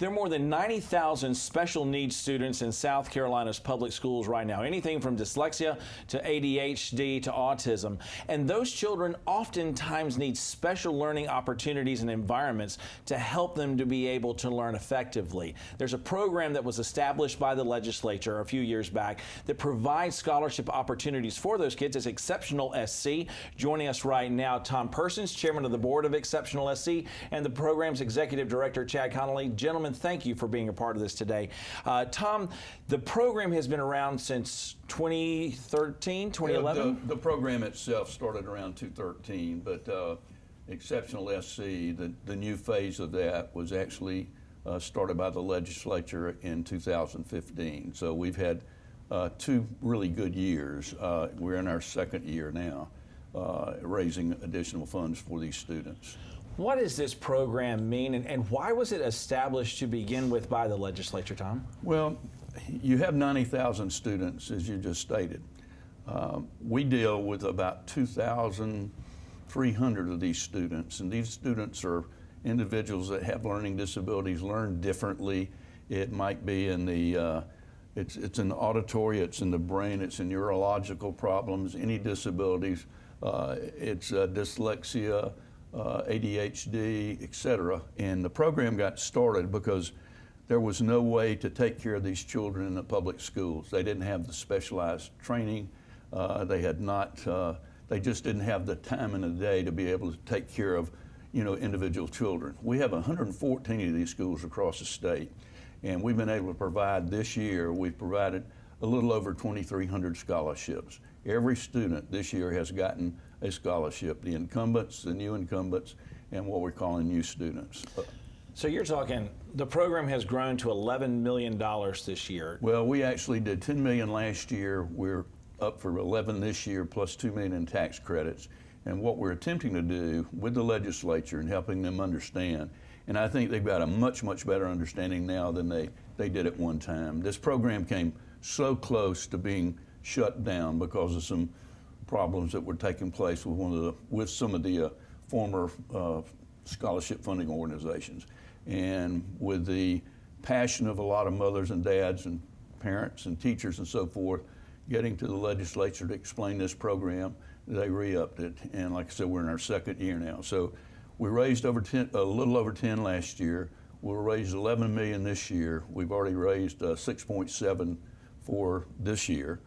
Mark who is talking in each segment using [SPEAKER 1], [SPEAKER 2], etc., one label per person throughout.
[SPEAKER 1] There are more than 90,000 special needs students in South Carolina's public schools right now, anything from dyslexia to ADHD to autism. And those children oftentimes need special learning opportunities and environments to help them to be able to learn effectively. There's a program that was established by the legislature a few years back that provides scholarship opportunities for those kids. It's Exceptional SC. Joining us right now, Tom Persons, chairman of the board of Exceptional SC, and the program's executive director, Chad Connolly. Gentlemen, thank you for being a part of this today. Tom, the program has been around since 2013, 2011?
[SPEAKER 2] The program itself started around 2013, but Exceptional SC, the new phase of that was actually started by the legislature in 2015. So we've had 2 really good years. We're in our second year now, raising additional funds for these students.
[SPEAKER 1] What does this program mean, and why was it established to begin with by the legislature, Tom?
[SPEAKER 2] Well, you have 90,000 students, as you just stated. We deal with about 2,300 of these students, and these students are individuals that have learning disabilities, learn differently. It might be in the, it's in the auditory, it's in the brain, it's in neurological problems, any disabilities, it's dyslexia, ADHD, etc. And the program got started because there was no way to take care of these children in the public schools. They didn't have the specialized training. They had not. They just didn't have the time in the day to be able to take care of, individual children. We have 114 of these schools across the state, and we've been able to provide this year. We've provided a little over 2,300 scholarships. Every student this year has gotten a scholarship, the incumbents, the new incumbents, and what we're calling new students.
[SPEAKER 1] So you're talking, the program has grown to $11 million this year.
[SPEAKER 2] Well, we actually did $10 million last year. We're up for 11 this year, plus $2 million in tax credits. And what we're attempting to do with the legislature and helping them understand, and I think they've got a much, much better understanding now than they did at one time. This program came so close to being shut down because of some problems that were taking place with some of the former scholarship funding organizations. And with the passion of a lot of mothers and dads and parents and teachers and so forth, getting to the legislature to explain this program, they re-upped it. And like I said, we're in our second year now. So we raised a little over 10 last year. We'll raise 11 million this year. We've already raised 6.7 for this year.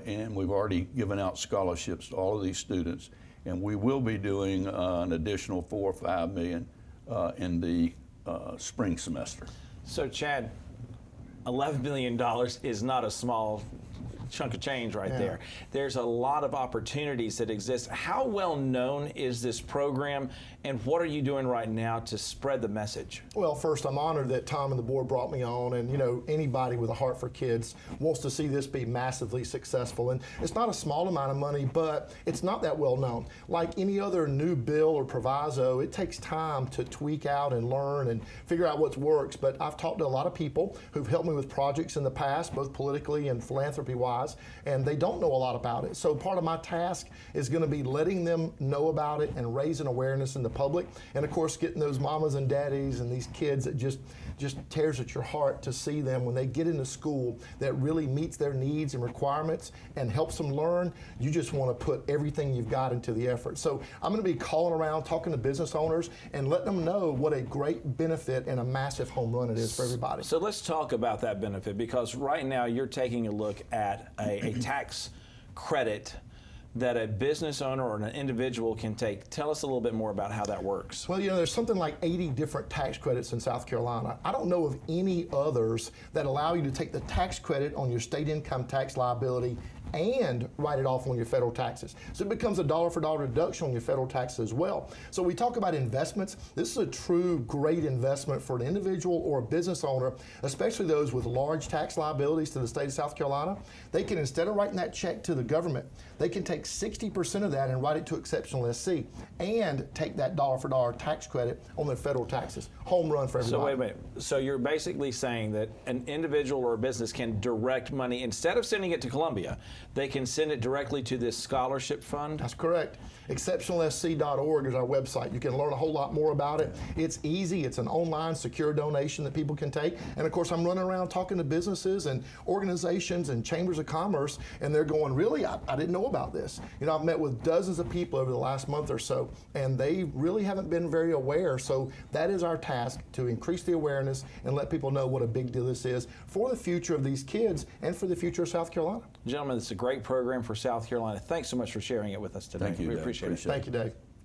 [SPEAKER 2] And we've already given out scholarships to all of these students. And we will be doing an additional 4 or 5 million in the spring semester.
[SPEAKER 1] So Chad, $11 million is not a small chunk of change right there. There's a lot of opportunities that exist. How well known is this program, and what are you doing right now to spread the message?
[SPEAKER 3] Well, first, I'm honored that Tom and the board brought me on, and anybody with a heart for kids wants to see this be massively successful. And it's not a small amount of money, but it's not that well known. Like any other new bill or proviso, it takes time to tweak out and learn and figure out what works. But I've talked to a lot of people who've helped me with projects in the past, both politically and philanthropy-wise, and they don't know a lot about it. So part of my task is going to be letting them know about it and raising awareness in the public, and of course getting those mamas and daddies and these kids that just tears at your heart to see them when they get into school that really meets their needs and requirements and helps them learn. You just want to put everything you've got into the effort. So I'm going to be calling around, talking to business owners, and letting them know what a great benefit and a massive home run it is for everybody.
[SPEAKER 1] So let's talk about that benefit, because right now you're taking a look at a tax credit that a business owner or an individual can take. Tell us a little bit more about how that works.
[SPEAKER 3] Well, there's something like 80 different tax credits in South Carolina. I don't know of any others that allow you to take the tax credit on your state income tax liability and write it off on your federal taxes. So it becomes a dollar-for-dollar deduction on your federal taxes as well. So we talk about investments. This is a true great investment for an individual or a business owner, especially those with large tax liabilities to the state of South Carolina. They can, instead of writing that check to the government, they can take 60% of that and write it to Exceptional SC and take that dollar-for-dollar tax credit on their federal taxes. home run for everybody.
[SPEAKER 1] So wait a minute. So you're basically saying that an individual or a business can direct money, instead of sending it to Columbia, they can send it directly to this scholarship fund?
[SPEAKER 3] That's correct. ExceptionalSC.org is our website. You can learn a whole lot more about it. It's easy. It's an online secure donation that people can take. And of course, I'm running around talking to businesses and organizations and chambers of commerce, and they're going, really? I didn't know about this. You know, I've met with dozens of people over the last month or so, and they really haven't been very aware. So that is our task, to increase the awareness and let people know what a big deal this is for the future of these kids and for the future of South Carolina.
[SPEAKER 1] Gentlemen, it's a great program for South Carolina. Thanks so much for sharing it with us today.
[SPEAKER 2] Thank you,
[SPEAKER 1] We
[SPEAKER 2] Dave.
[SPEAKER 1] appreciate it.
[SPEAKER 3] Thank you, Dave.